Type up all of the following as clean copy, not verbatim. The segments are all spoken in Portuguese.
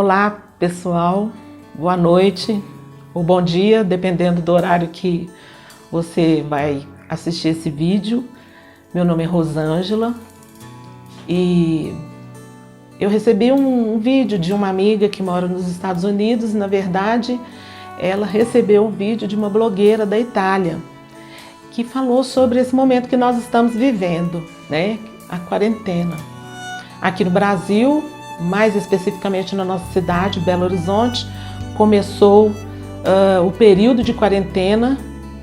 Olá, pessoal. Boa noite ou bom dia, dependendo do horário que você vai assistir esse vídeo. Meu nome é Rosângela e eu recebi um vídeo de uma amiga que mora nos Estados Unidos. Na verdade, ela recebeu um vídeo de uma blogueira da Itália que falou sobre esse momento que nós estamos vivendo, né? A quarentena. Aqui no Brasil, mais especificamente na nossa cidade, Belo Horizonte, começou o período de quarentena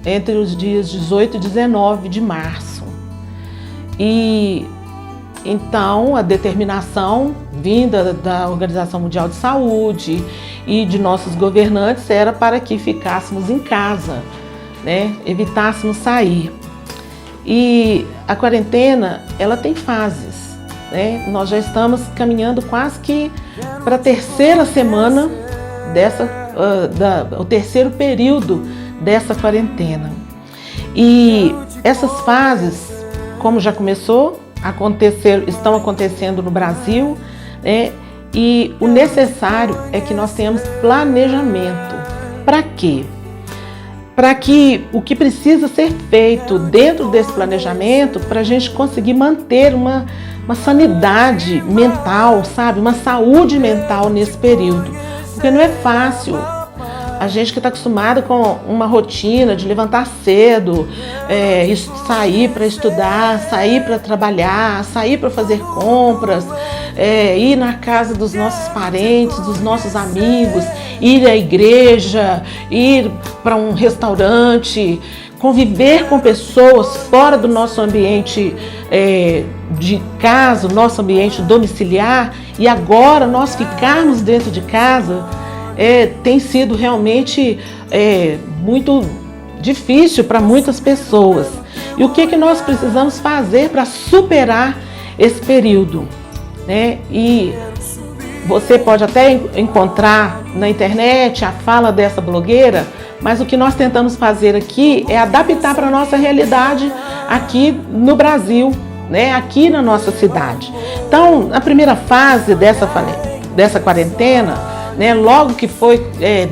entre os dias 18 e 19 de março. E então a determinação vinda da Organização Mundial de Saúde e de nossos governantes era para que ficássemos em casa, né? Evitássemos sair. E a quarentena, ela tem fases. Nós já estamos caminhando quase que para a terceira semana o terceiro período dessa quarentena. E essas fases, como já começou a acontecer, estão acontecendo no Brasil, né? E o necessário é que nós tenhamos planejamento. Para quê? Para que o que precisa ser feito dentro desse planejamento, para a gente conseguir manter uma sanidade mental, sabe? Uma saúde mental nesse período. Porque não é fácil. A gente que está acostumada com uma rotina de levantar cedo, sair para estudar, sair para trabalhar, sair para fazer compras, ir na casa dos nossos parentes, dos nossos amigos, ir à igreja, ir para um restaurante, conviver com pessoas fora do nosso ambiente de casa, nosso ambiente domiciliar, e agora nós ficarmos dentro de casa tem sido realmente muito difícil para muitas pessoas. E o que nós precisamos fazer para superar esse período, né? E você pode até encontrar na internet a fala dessa blogueira, mas o que nós tentamos fazer aqui é adaptar para a nossa realidade aqui no Brasil, né? Aqui na nossa cidade. Então, a primeira fase dessa quarentena, né, logo que foi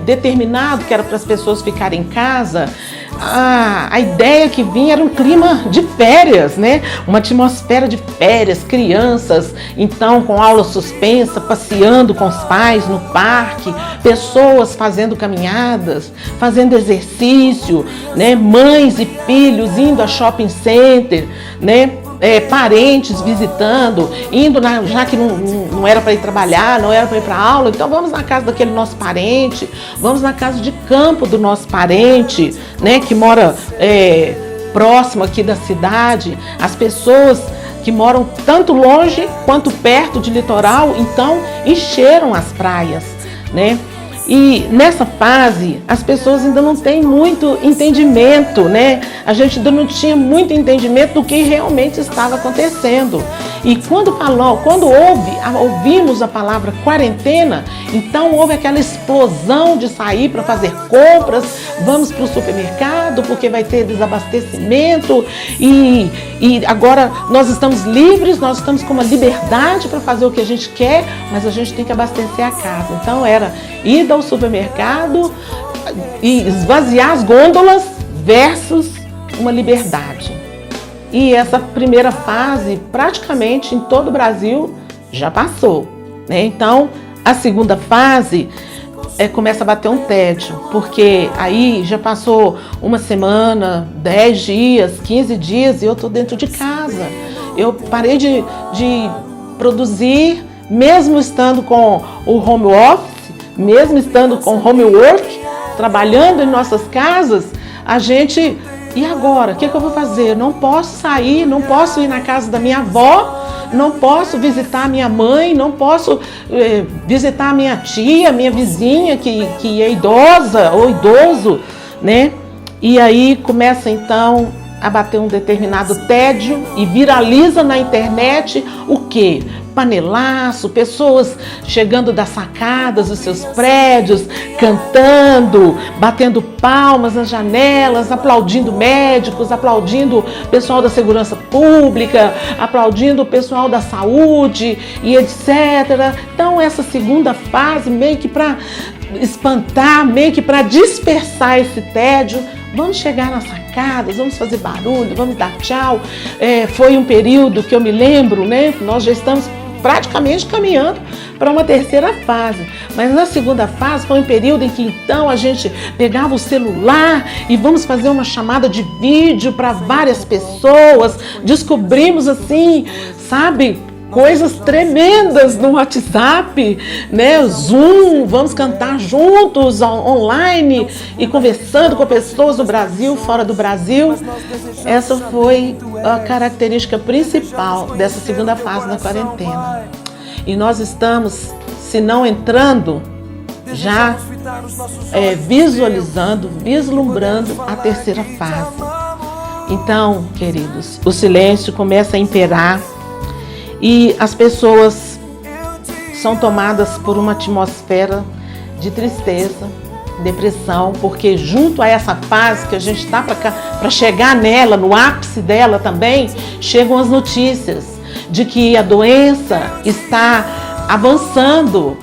determinado que era para as pessoas ficarem em casa, a ideia que vinha era um clima de férias, né? Uma atmosfera de férias, crianças, então com aula suspensa, passeando com os pais no parque, pessoas fazendo caminhadas, fazendo exercício, né? Mães e filhos indo a shopping center, né? Parentes visitando, indo já que não era para ir trabalhar, não era para ir para aula, então vamos na casa daquele nosso parente, vamos na casa de campo do nosso parente, né, que mora próximo aqui da cidade. As pessoas que moram tanto longe quanto perto de litoral, então encheram as praias, né? E nessa fase, as pessoas ainda não têm muito entendimento, né? A gente ainda não tinha muito entendimento do que realmente estava acontecendo. E quando ouvimos a palavra quarentena, então houve aquela explosão de sair para fazer compras, vamos para o supermercado porque vai ter desabastecimento e agora nós estamos livres, nós estamos com uma liberdade para fazer o que a gente quer, mas a gente tem que abastecer a casa. Então era ir ao supermercado e esvaziar as gôndolas versus uma liberdade. E essa primeira fase, praticamente em todo o Brasil, já passou, né? Então, a segunda fase começa a bater um tédio, porque aí já passou uma semana, 10 dias, 15 dias e eu estou dentro de casa. Eu parei de produzir, mesmo estando com o home office, mesmo estando com homework, trabalhando em nossas casas, a gente... E agora? O que eu vou fazer? Não posso sair, não posso ir na casa da minha avó, não posso visitar a minha mãe, não posso visitar a minha tia, minha vizinha que é idosa ou idoso, né? E aí começa então a bater um determinado tédio e viraliza na internet o quê? panelaço, pessoas chegando das sacadas dos seus prédios, cantando, batendo palmas nas janelas, aplaudindo médicos, aplaudindo o pessoal da segurança pública, aplaudindo o pessoal da saúde e etc. Então essa segunda fase, meio que para espantar, meio que para dispersar esse tédio, vamos chegar nas sacadas, vamos fazer barulho, vamos dar tchau. Foi um período que eu me lembro, né? Nós já estamos praticamente caminhando para uma terceira fase. Mas na segunda fase foi um período em que então a gente pegava o celular e vamos fazer uma chamada de vídeo para várias pessoas. Descobrimos assim, sabe, coisas tremendas no WhatsApp, né? Zoom, vamos cantar juntos online e conversando com pessoas do Brasil, fora do Brasil. Essa foi a característica principal dessa segunda fase da quarentena. E nós estamos, se não entrando, já visualizando, vislumbrando a terceira fase. Então, queridos, o silêncio começa a imperar. E as pessoas são tomadas por uma atmosfera de tristeza, depressão, porque junto a essa fase que a gente está para chegar nela, no ápice dela também, chegam as notícias de que a doença está avançando.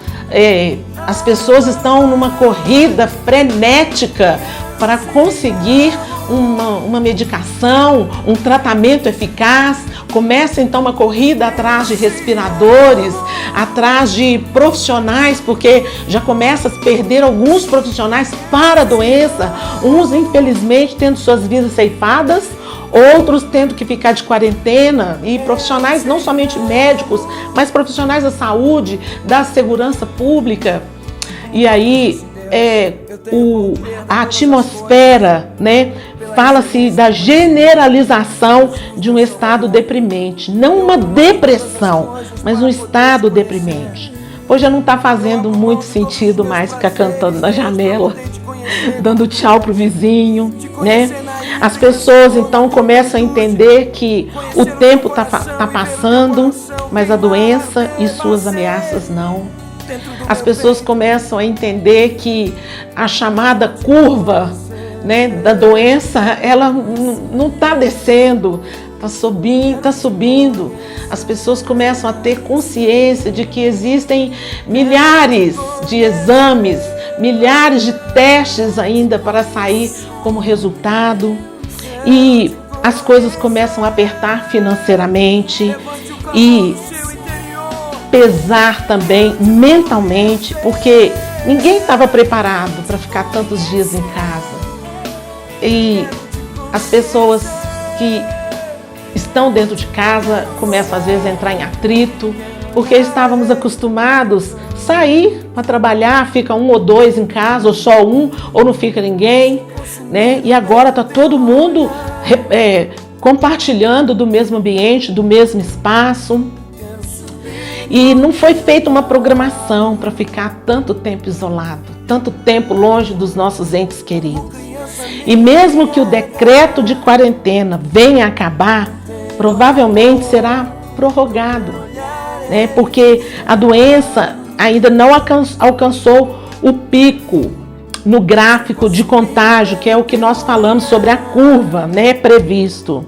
As pessoas estão numa corrida frenética para conseguir uma medicação, um tratamento eficaz. Começa então uma corrida atrás de respiradores, atrás de profissionais, porque já começa a se perder alguns profissionais para a doença, uns infelizmente tendo suas vidas ceifadas, outros tendo que ficar de quarentena, e profissionais não somente médicos, mas profissionais da saúde, da segurança pública. E aí a atmosfera, né? Fala-se da generalização de um estado deprimente, não uma depressão, mas um estado deprimente. Hoje já não está fazendo muito sentido mais ficar cantando na janela, dando tchau pro vizinho, né? As pessoas então começam a entender que o tempo tá passando, mas a doença e suas ameaças não. As pessoas começam a entender que a chamada curva, né, da doença, ela não está descendo, está subindo. As pessoas começam a ter consciência de que existem milhares de exames, milhares de testes ainda para sair como resultado, e as coisas começam a apertar financeiramente e pesar também mentalmente, porque ninguém estava preparado para ficar tantos dias em casa. E as pessoas que estão dentro de casa começam às vezes a entrar em atrito, porque estávamos acostumados a sair para trabalhar, fica um ou dois em casa, ou só um, ou não fica ninguém, né? E agora está todo mundo compartilhando do mesmo ambiente, do mesmo espaço. E não foi feita uma programação para ficar tanto tempo isolado, tanto tempo longe dos nossos entes queridos. E mesmo que o decreto de quarentena venha a acabar, provavelmente será prorrogado, né? Porque a doença ainda não alcançou o pico no gráfico de contágio, que é o que nós falamos sobre a curva, né, previsto.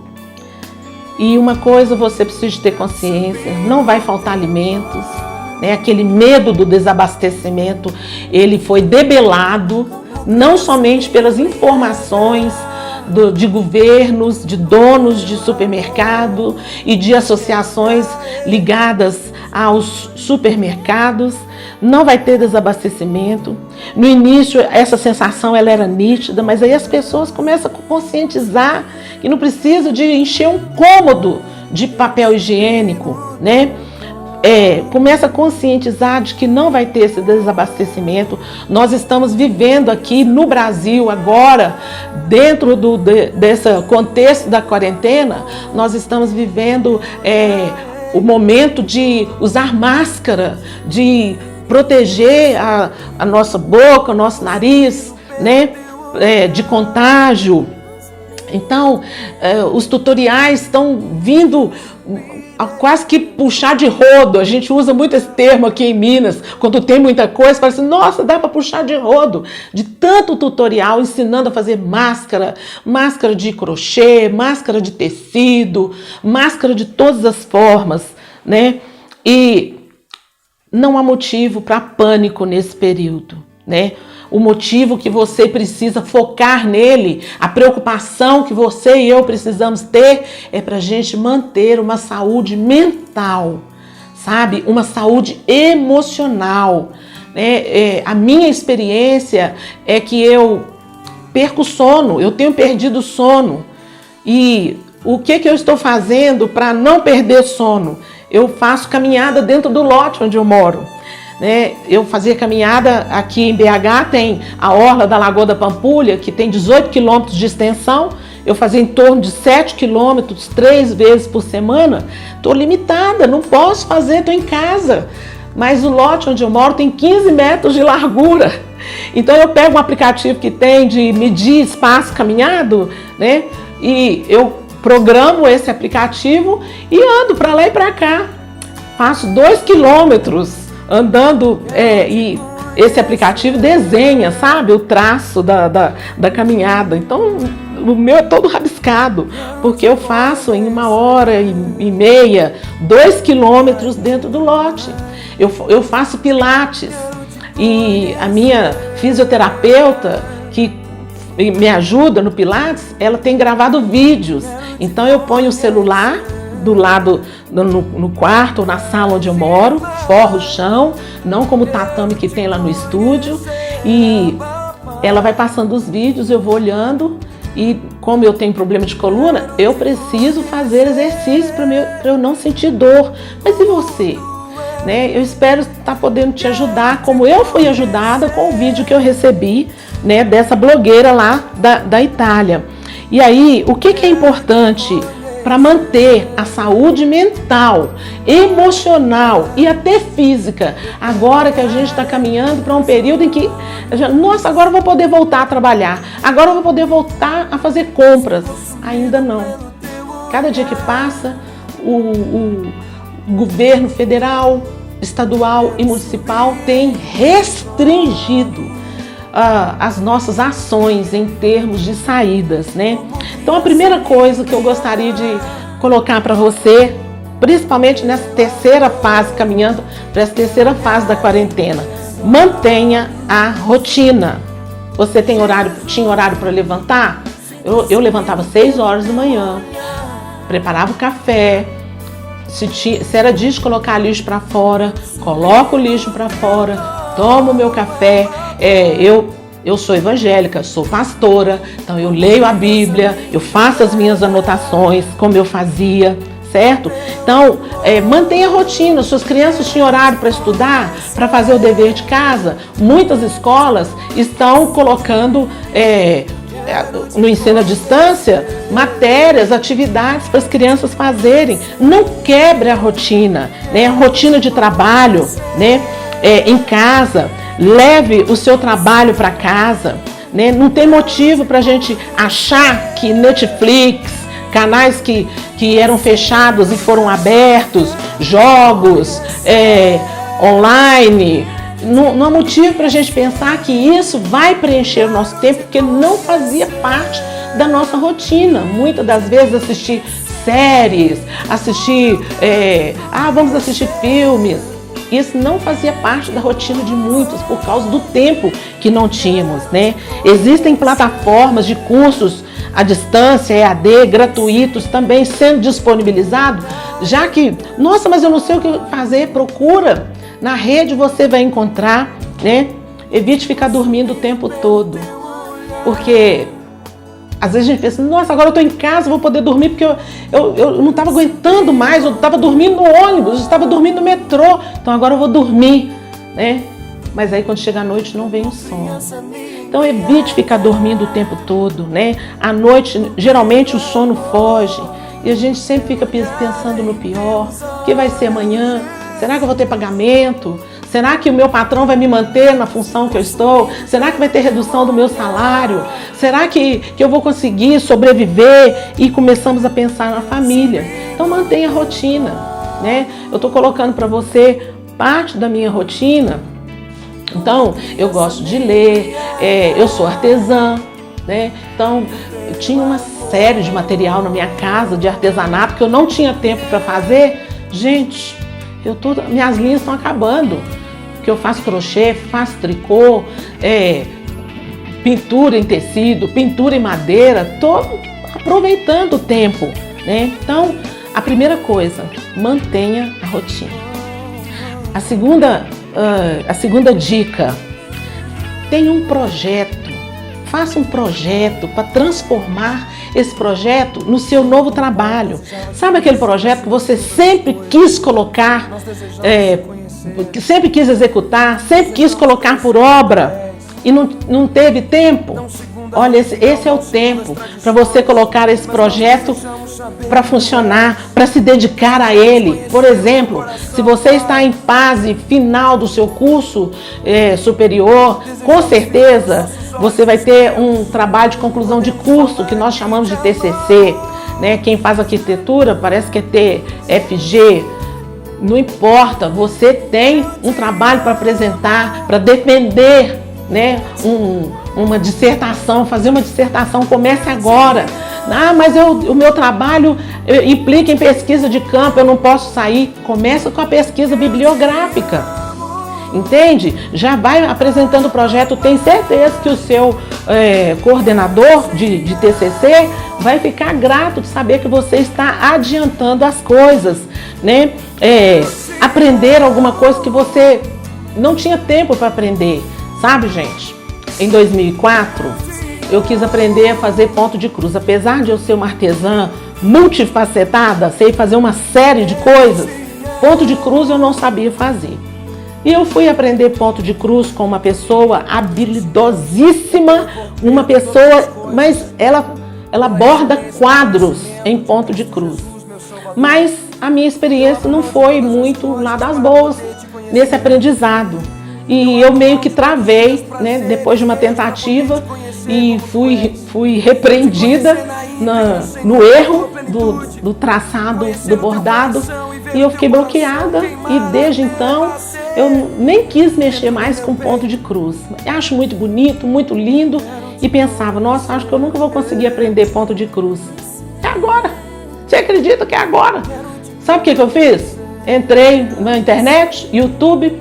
E uma coisa você precisa ter consciência, não vai faltar alimentos, né? Aquele medo do desabastecimento, ele foi debelado, não somente pelas informações de governos, de donos de supermercado e de associações ligadas aos supermercados. Não vai ter desabastecimento. No início, essa sensação ela era nítida, mas aí as pessoas começam a conscientizar que não precisa de encher um cômodo de papel higiênico, né? Começa a conscientizar de que não vai ter esse desabastecimento. Nós estamos vivendo aqui no Brasil agora, dentro desse contexto da quarentena, nós estamos vivendo o momento de usar máscara, de proteger a nossa boca, o nosso nariz, né, de contágio. Então, os tutoriais estão vindo a quase que puxar de rodo. A gente usa muito esse termo aqui em Minas, quando tem muita coisa, fala assim, nossa, dá para puxar de rodo, de tanto tutorial ensinando a fazer máscara, máscara de crochê, máscara de tecido, máscara de todas as formas, né? E não há motivo para pânico nesse período, né? O motivo que você precisa focar nele, a preocupação que você e eu precisamos ter é para a gente manter uma saúde mental, sabe? Uma saúde emocional, né? A minha experiência é que eu perco sono, eu tenho perdido sono. E o que eu estou fazendo para não perder sono? Eu faço caminhada dentro do lote onde eu moro. Eu fazia caminhada aqui em BH, tem a orla da Lagoa da Pampulha, que tem 18 quilômetros de extensão. Eu fazia em torno de 7 quilômetros 3 vezes por semana. Estou limitada, não posso fazer, estou em casa. Mas o lote onde eu moro tem 15 metros de largura. Então eu pego um aplicativo que tem de medir espaço caminhado, né? E eu programo esse aplicativo e ando para lá e para cá. Faço 2 quilômetros andando, e esse aplicativo desenha, sabe, o traço da caminhada. Então, o meu é todo rabiscado, porque eu faço em 1h30, 2 quilômetros dentro do lote. Eu faço pilates e a minha fisioterapeuta, que me ajuda no pilates, ela tem gravado vídeos. Então, eu ponho o celular do lado, no quarto ou na sala onde eu moro, forro o chão, não como o tatame que tem lá no estúdio, e ela vai passando os vídeos, eu vou olhando, e como eu tenho problema de coluna, eu preciso fazer exercício para eu não sentir dor. Mas e você? Né? Eu espero estar podendo te ajudar, como eu fui ajudada com o vídeo que eu recebi, né, dessa blogueira lá da Itália. E aí, o que é importante para manter a saúde mental, emocional e até física, agora que a gente está caminhando para um período em que, nossa, agora eu vou poder voltar a trabalhar, agora eu vou poder voltar a fazer compras. Ainda não. Cada dia que passa, o governo federal, estadual e municipal tem restringido as nossas ações em termos de saídas, né? Então, a primeira coisa que eu gostaria de colocar para você, principalmente nessa terceira fase, caminhando para essa terceira fase da quarentena, mantenha a rotina. Você tinha horário para levantar? Eu levantava 6 horas da manhã, preparava o café. Se era dia de colocar lixo para fora, coloco o lixo para fora, tomo o meu café. Eu sou evangélica, sou pastora, então eu leio a Bíblia, eu faço as minhas anotações, como eu fazia, certo? Então, mantenha a rotina. Suas crianças tinham horário para estudar, para fazer o dever de casa. Muitas escolas estão colocando no ensino à distância matérias, atividades para as crianças fazerem. Não quebre a rotina, né? A rotina de trabalho, né? Em casa. Leve o seu trabalho para casa, né? Não tem motivo para a gente achar que Netflix, canais que eram fechados e foram abertos, jogos online, não há motivo para a gente pensar que isso vai preencher o nosso tempo, porque não fazia parte da nossa rotina. Muitas das vezes assistir séries, vamos assistir filmes. Isso não fazia parte da rotina de muitos por causa do tempo que não tínhamos, né? Existem plataformas de cursos à distância, EAD, gratuitos também sendo disponibilizados, já que, nossa, mas eu não sei o que fazer, procura. Na rede você vai encontrar, né? Evite ficar dormindo o tempo todo, porque às vezes a gente pensa, nossa, agora eu estou em casa, vou poder dormir, porque eu não estava aguentando mais, eu estava dormindo no ônibus, eu estava dormindo no metrô, então agora eu vou dormir, né? Mas aí quando chega a noite não vem o sono. Então evite ficar dormindo o tempo todo, né? À noite, geralmente o sono foge e a gente sempre fica pensando no pior. O que vai ser amanhã? Será que eu vou ter pagamento? Será que o meu patrão vai me manter na função que eu estou? Será que vai ter redução do meu salário? Será que eu vou conseguir sobreviver? E começamos a pensar na família. Então mantenha a rotina, né? Eu estou colocando para você parte da minha rotina. Então, eu gosto de ler, eu sou artesã, né? Então, eu tinha uma série de material na minha casa de artesanato que eu não tinha tempo para fazer. Gente, minhas linhas estão acabando, porque eu faço crochê, faço tricô, pintura em tecido, pintura em madeira, estou aproveitando o tempo, né? Então, a primeira coisa, mantenha a rotina. A segunda dica, tenha um projeto, faça um projeto para transformar esse projeto no seu novo trabalho. Sabe aquele projeto que você sempre quis colocar, sempre quis executar, sempre quis colocar por obra e não teve tempo? Olha, esse é o tempo para você colocar esse projeto para funcionar, para se dedicar a ele. Por exemplo, se você está em fase final do seu curso superior, com certeza você vai ter um trabalho de conclusão de curso, que nós chamamos de TCC, né? Quem faz arquitetura parece que é TFG. Não importa, você tem um trabalho para apresentar, para defender, né? Uma dissertação, fazer uma dissertação, comece agora. Ah, mas o meu trabalho implica em pesquisa de campo, eu não posso sair. Começa com a pesquisa bibliográfica. Entende? Já vai apresentando o projeto, tem certeza que o seu coordenador de TCC vai ficar grato de saber que você está adiantando as coisas, né? Aprender alguma coisa que você não tinha tempo para aprender, sabe, gente? Em 2004, eu quis aprender a fazer ponto de cruz. Apesar de eu ser uma artesã multifacetada, sei fazer uma série de coisas, ponto de cruz eu não sabia fazer. E eu fui aprender ponto de cruz com uma pessoa habilidosíssima, uma pessoa, mas ela borda quadros em ponto de cruz. Mas a minha experiência não foi muito lá das boas nesse aprendizado. E eu meio que travei, né, depois de uma tentativa, e fui repreendida no erro do traçado do bordado, e eu fiquei bloqueada, e desde então eu nem quis mexer mais com ponto de cruz. Eu acho muito bonito, muito lindo, e pensava, nossa, acho que eu nunca vou conseguir aprender ponto de cruz. É agora! Você acredita que é agora? Sabe o que eu fiz? Entrei na internet, YouTube,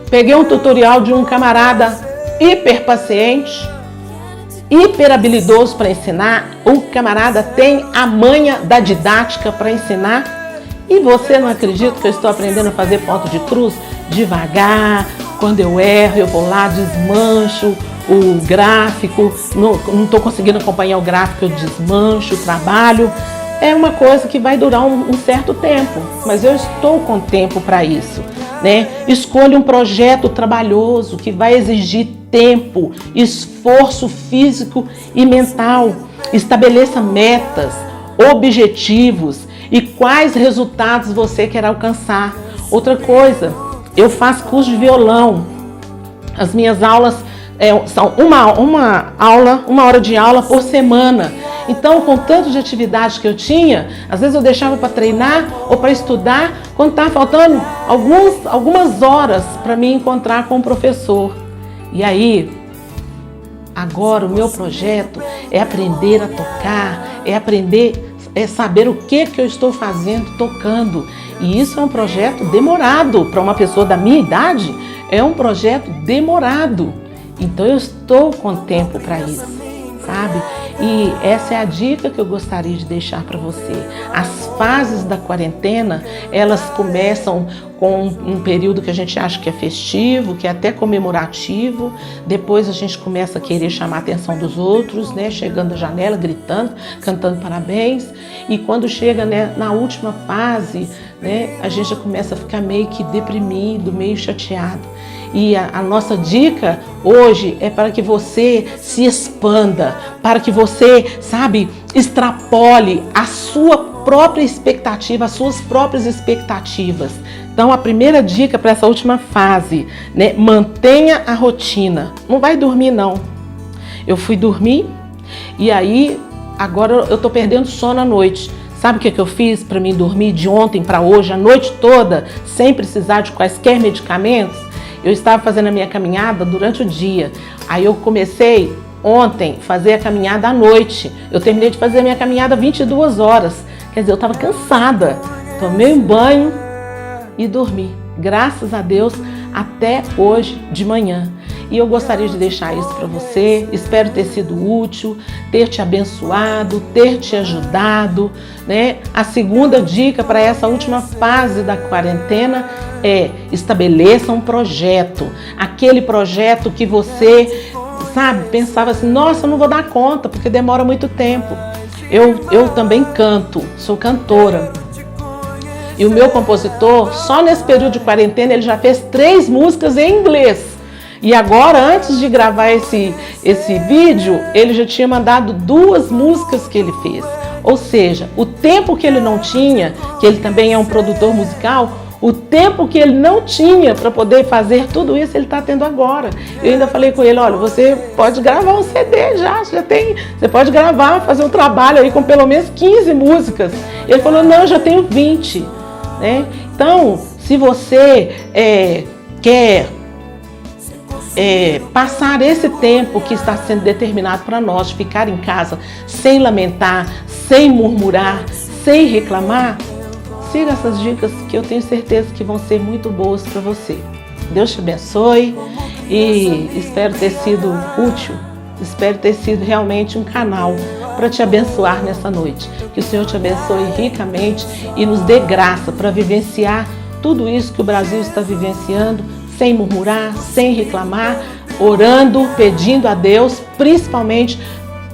peguei um tutorial de um camarada hiper paciente, hiper habilidoso para ensinar. O camarada tem a manha da didática para ensinar. E você não acredita que eu estou aprendendo a fazer ponto de cruz? Devagar, quando eu erro, eu vou lá, desmancho o gráfico, não estou conseguindo acompanhar o gráfico, eu desmancho o trabalho. É uma coisa que vai durar um certo tempo, mas eu estou com tempo para isso, né? Escolha um projeto trabalhoso que vai exigir tempo, esforço físico e mental. Estabeleça metas, objetivos e quais resultados você quer alcançar. Outra coisa, eu faço curso de violão. As minhas aulas são uma hora de aula por semana. Então, com tanto de atividades que eu tinha, às vezes eu deixava para treinar ou para estudar, quando estava faltando algumas horas para me encontrar com o professor. E aí, agora o meu projeto é aprender a tocar, é saber o que eu estou fazendo, tocando. E isso é um projeto demorado. Para uma pessoa da minha idade, é um projeto demorado. Então eu estou com tempo para isso, sabe? E essa é a dica que eu gostaria de deixar para você. As fases da quarentena, elas começam com um período que a gente acha que é festivo, que é até comemorativo. Depois a gente começa a querer chamar a atenção dos outros, né? Chegando à janela, gritando, cantando parabéns. E quando chega, né, na última fase, né, a gente já começa a ficar meio que deprimido, meio chateado. E a nossa dica hoje é para que você se expanda, para que você você, sabe, extrapole a sua própria expectativa, as suas próprias expectativas. Então, a primeira dica para essa última fase, né? Mantenha a rotina. Não vai dormir, não. Eu fui dormir e aí, agora eu tô perdendo sono à noite. Sabe o que eu fiz para mim dormir de ontem para hoje, a noite toda, sem precisar de quaisquer medicamentos? Eu estava fazendo a minha caminhada durante o dia. Aí eu comecei ontem a fazer a caminhada à noite. Eu terminei de fazer a minha caminhada 22 horas. Quer dizer, eu estava cansada. Tomei um banho e dormi. Graças a Deus, até hoje de manhã. E eu gostaria de deixar isso para você. Espero ter sido útil, ter te abençoado, ter te ajudado, né? A segunda dica para essa última fase da quarentena é: estabeleça um projeto. Aquele projeto que você, sabe, pensava assim, nossa, eu não vou dar conta porque demora muito tempo. Eu também canto, sou cantora. E o meu compositor, só nesse período de quarentena, ele já fez 3 músicas em inglês. E agora, antes de gravar esse vídeo, ele já tinha mandado 2 músicas que ele fez. Ou seja, o tempo que ele não tinha, que ele também é um produtor musical, o tempo que ele não tinha para poder fazer tudo isso, ele está tendo agora. Eu ainda falei com ele, olha, você pode gravar um CD já tem, você pode gravar, fazer um trabalho aí com pelo menos 15 músicas. Ele falou, não, eu já tenho 20. Né? Então, se você quer passar esse tempo que está sendo determinado para nós, de ficar em casa sem lamentar, sem murmurar, sem reclamar, siga essas dicas que eu tenho certeza que vão ser muito boas para você. Deus te abençoe e espero ter sido útil, espero ter sido realmente um canal para te abençoar nessa noite. Que o Senhor te abençoe ricamente e nos dê graça para vivenciar tudo isso que o Brasil está vivenciando, sem murmurar, sem reclamar, orando, pedindo a Deus, principalmente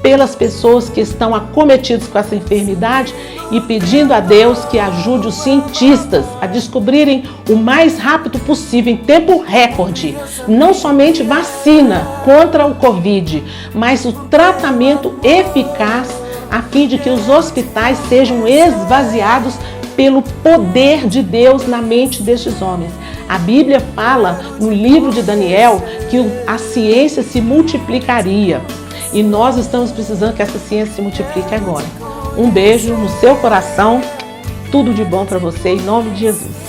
pelas pessoas que estão acometidas com essa enfermidade e pedindo a Deus que ajude os cientistas a descobrirem o mais rápido possível, em tempo recorde, não somente vacina contra o Covid, mas o tratamento eficaz a fim de que os hospitais sejam esvaziados pelo poder de Deus na mente destes homens. A Bíblia fala no livro de Daniel que a ciência se multiplicaria. E nós estamos precisando que essa ciência se multiplique agora. Um beijo no seu coração, tudo de bom para você, em nome de Jesus.